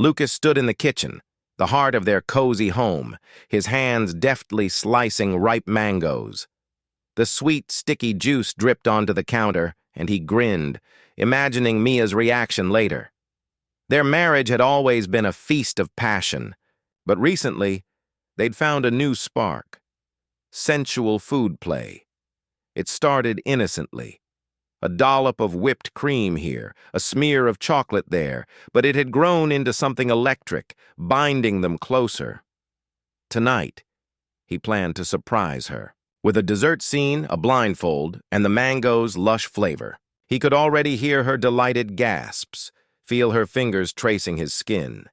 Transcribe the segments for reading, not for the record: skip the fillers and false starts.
Lucas stood in the kitchen, the heart of their cozy home, his hands deftly slicing ripe mangoes. The sweet, sticky juice dripped onto the counter, and he grinned, imagining Mia's reaction later. Their marriage had always been a feast of passion, but recently, they'd found a new spark. Sensual food play. It started innocently. A dollop of whipped cream here, a smear of chocolate there, but it had grown into something electric, binding them closer. Tonight, he planned to surprise her. With a dessert scene, a blindfold, and the mango's lush flavor. He could already hear her delighted gasps, feel her fingers tracing his skin,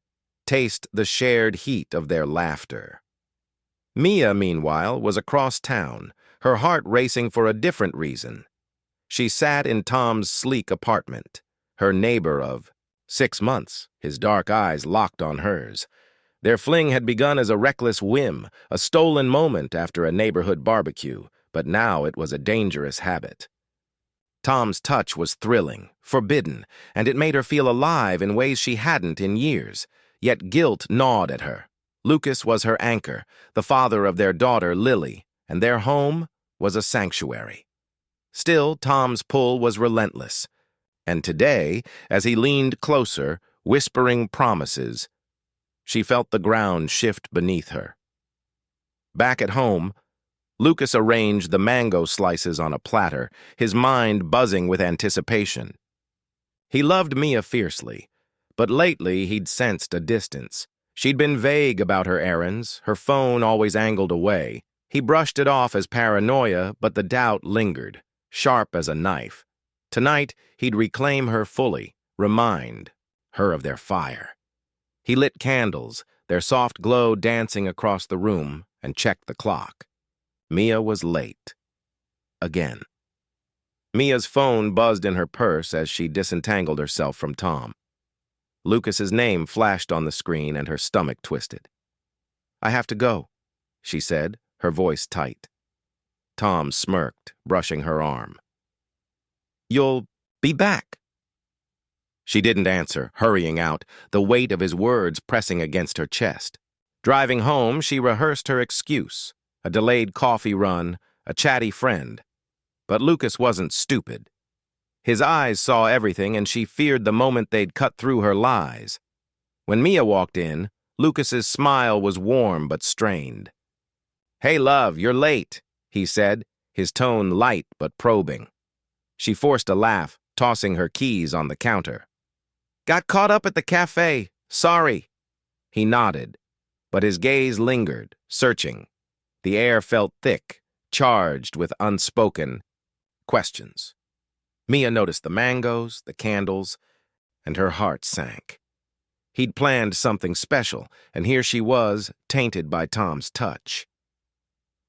taste the shared heat of their laughter. Mia, meanwhile, was across town, her heart racing for a different reason. She sat in Tom's sleek apartment, her neighbor of 6 months, his dark eyes locked on hers. Their fling had begun as a reckless whim, a stolen moment after a neighborhood barbecue, but now it was a dangerous habit. Tom's touch was thrilling, forbidden, and it made her feel alive in ways she hadn't in years, yet guilt gnawed at her. Lucas was her anchor, the father of their daughter, Lily, and their home was a sanctuary. Still, Tom's pull was relentless, and today, as he leaned closer, whispering promises, she felt the ground shift beneath her. Back at home, Lucas arranged the mango slices on a platter, his mind buzzing with anticipation. He loved Mia fiercely, but lately he'd sensed a distance. She'd been vague about her errands, her phone always angled away. He brushed it off as paranoia, but the doubt lingered, sharp as a knife. Tonight, he'd reclaim her fully, remind her of their fire. He lit candles, their soft glow dancing across the room, and checked the clock. Mia was late. Again. Mia's phone buzzed in her purse as she disentangled herself from Tom. Lucas's name flashed on the screen and her stomach twisted. "I have to go," she said, her voice tight. Tom smirked, brushing her arm. "You'll be back." She didn't answer, hurrying out, the weight of his words pressing against her chest. Driving home, she rehearsed her excuse, a delayed coffee run, a chatty friend. But Lucas wasn't stupid. His eyes saw everything, and she feared the moment they'd cut through her lies. When Mia walked in, Lucas's smile was warm but strained. "Hey, love, you're late," he said, his tone light but probing. She forced a laugh, tossing her keys on the counter. "Got caught up at the cafe. Sorry." He nodded, but his gaze lingered, searching. The air felt thick, charged with unspoken questions. Mia noticed the mangoes, the candles, and her heart sank. He'd planned something special, and here she was, tainted by Tom's touch.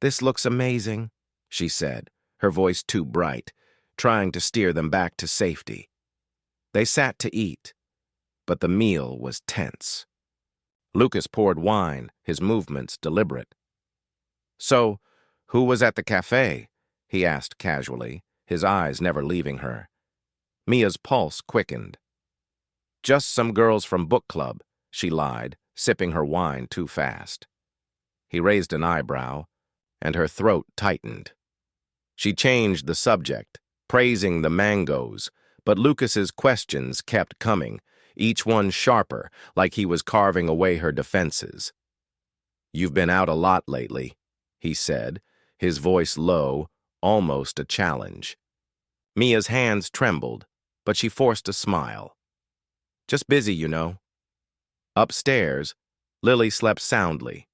"This looks amazing," she said, her voice too bright, trying to steer them back to safety. They sat to eat, but the meal was tense. Lucas poured wine, his movements deliberate. "So, who was at the cafe?" he asked casually, his eyes never leaving her. Mia's pulse quickened. "Just some girls from book club," she lied, sipping her wine too fast. He raised an eyebrow, and her throat tightened. She changed the subject, praising the mangoes, but Lucas's questions kept coming, each one sharper, like he was carving away her defenses. "You've been out a lot lately," he said, his voice low, almost a challenge. Mia's hands trembled, but she forced a smile. "Just busy, you know." Upstairs, Lily slept soundly,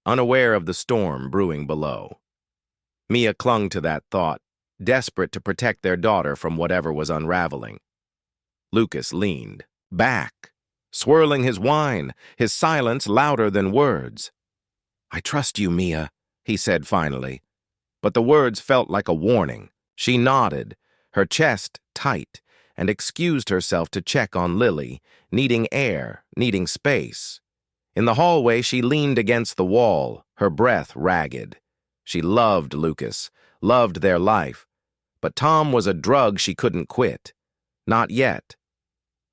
unaware of the storm brewing below. Mia clung to that thought, desperate to protect their daughter from whatever was unraveling. Lucas leaned back, swirling his wine, his silence louder than words. "I trust you, Mia," he said finally. But the words felt like a warning. She nodded, her chest tight, and excused herself to check on Lily, needing air, needing space. In the hallway, she leaned against the wall, her breath ragged. She loved Lucas, loved their life, but Tom was a drug she couldn't quit. Not yet.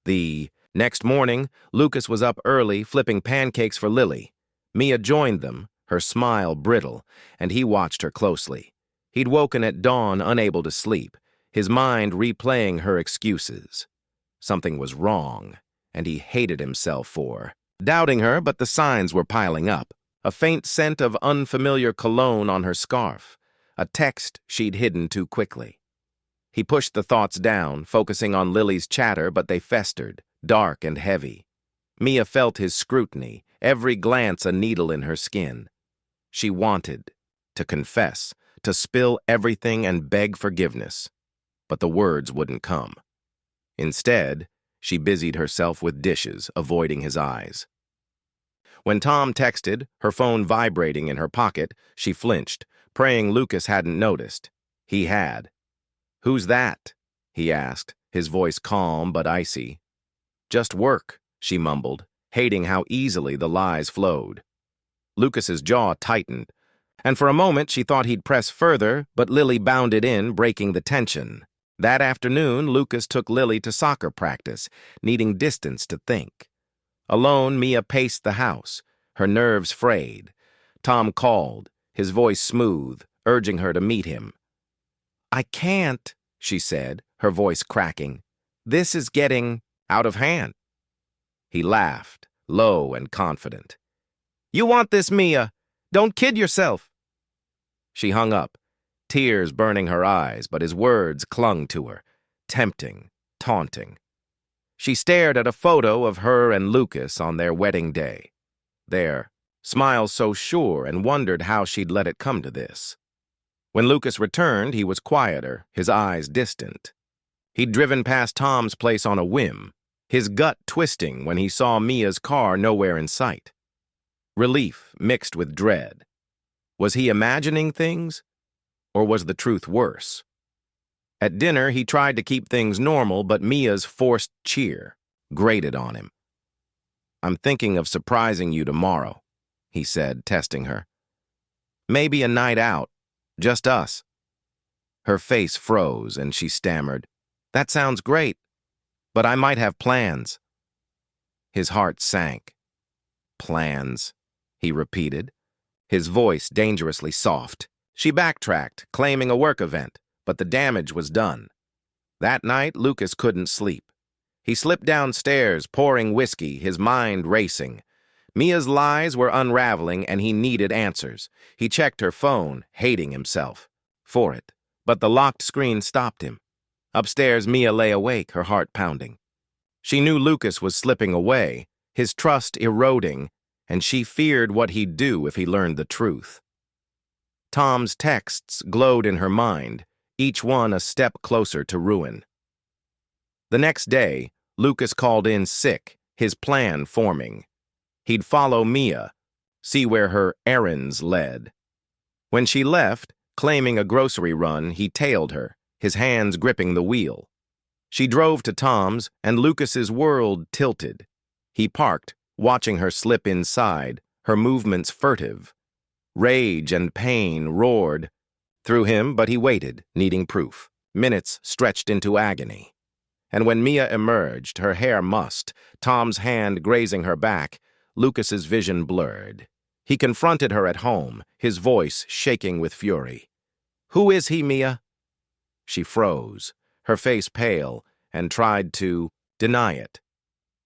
The Next morning, Lucas was up early, flipping pancakes for Lily. Mia joined them, her smile brittle, and he watched her closely. He'd woken at dawn, unable to sleep, his mind replaying her excuses. Something was wrong, and he hated himself for doubting her, but the signs were piling up. A faint scent of unfamiliar cologne on her scarf, a text she'd hidden too quickly. He pushed the thoughts down, focusing on Lily's chatter, but they festered, dark and heavy. Mia felt his scrutiny, every glance a needle in her skin. She wanted to confess, to spill everything and beg forgiveness, but the words wouldn't come. Instead, she busied herself with dishes, avoiding his eyes. When Tom texted, her phone vibrating in her pocket, she flinched, praying Lucas hadn't noticed. He had. "Who's that?" he asked, his voice calm but icy. "Just work," she mumbled, hating how easily the lies flowed. Lucas's jaw tightened, and for a moment she thought he'd press further, but Lily bounded in, breaking the tension. That afternoon, Lucas took Lily to soccer practice, needing distance to think. Alone, Mia paced the house, her nerves frayed. Tom called, his voice smooth, urging her to meet him. "I can't," she said, her voice cracking. "This is getting out of hand." He laughed, low and confident. "You want this, Mia. Don't kid yourself." She hung up, tears burning her eyes, but his words clung to her, tempting, taunting. She stared at a photo of her and Lucas on their wedding day. Their smile so sure, and wondered how she'd let it come to this. When Lucas returned, he was quieter, his eyes distant. He'd driven past Tom's place on a whim, his gut twisting when he saw Mia's car nowhere in sight. Relief mixed with dread. Was he imagining things, or was the truth worse? At dinner, he tried to keep things normal, but Mia's forced cheer grated on him. "I'm thinking of surprising you tomorrow," he said, testing her. "Maybe a night out, just us." Her face froze, and she stammered, "That sounds great, but I might have plans." His heart sank. "Plans," he repeated, his voice dangerously soft. She backtracked, claiming a work event, but the damage was done. That night, Lucas couldn't sleep. He slipped downstairs, pouring whiskey, his mind racing. Mia's lies were unraveling, and he needed answers. He checked her phone, hating himself for it, but the locked screen stopped him. Upstairs, Mia lay awake, her heart pounding. She knew Lucas was slipping away, his trust eroding, and she feared what he'd do if he learned the truth. Tom's texts glowed in her mind, each one a step closer to ruin. The next day, Lucas called in sick, his plan forming. He'd follow Mia, see where her errands led. When she left, claiming a grocery run, he tailed her, his hands gripping the wheel. She drove to Tom's, and Lucas's world tilted. He parked, watching her slip inside, her movements furtive. Rage and pain roared through him, but he waited, needing proof. Minutes stretched into agony. And when Mia emerged, her hair mussed, Tom's hand grazing her back, Lucas's vision blurred. He confronted her at home, his voice shaking with fury. "Who is he, Mia?" She froze, her face pale, and tried to deny it.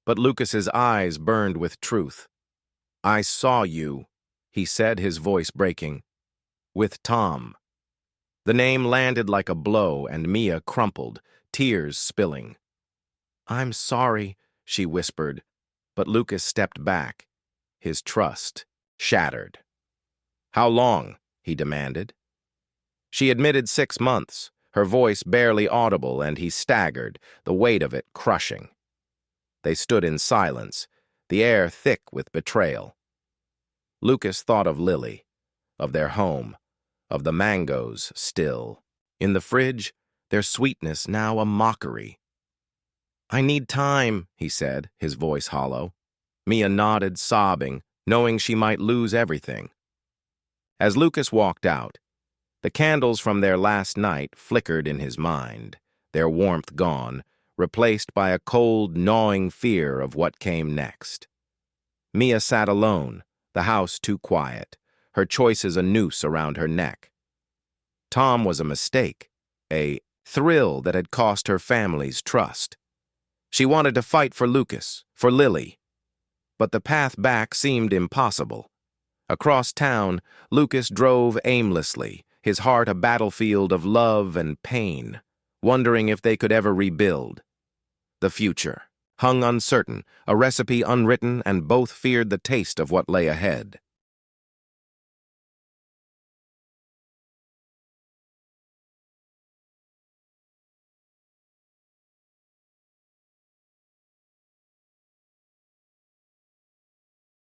But Lucas's eyes burned with truth. "I saw you," he said, his voice breaking. "With Tom." The name landed like a blow, and Mia crumpled, tears spilling. "I'm sorry," she whispered, but Lucas stepped back, his trust shattered. "How long?" he demanded. She admitted 6 months, her voice barely audible, and he staggered, the weight of it crushing. They stood in silence, the air thick with betrayal. Lucas thought of Lily, of their home, of the mangoes still. In the fridge, their sweetness now a mockery. "I need time," he said, his voice hollow. Mia nodded, sobbing, knowing she might lose everything. As Lucas walked out, the candles from their last night flickered in his mind, their warmth gone, replaced by a cold, gnawing fear of what came next. Mia sat alone, the house too quiet, her choices a noose around her neck. Tom was a mistake, a thrill that had cost her family's trust. She wanted to fight for Lucas, for Lily. But the path back seemed impossible. Across town, Lucas drove aimlessly, his heart a battlefield of love and pain, wondering if they could ever rebuild. The future hung uncertain, a recipe unwritten, and both feared the taste of what lay ahead.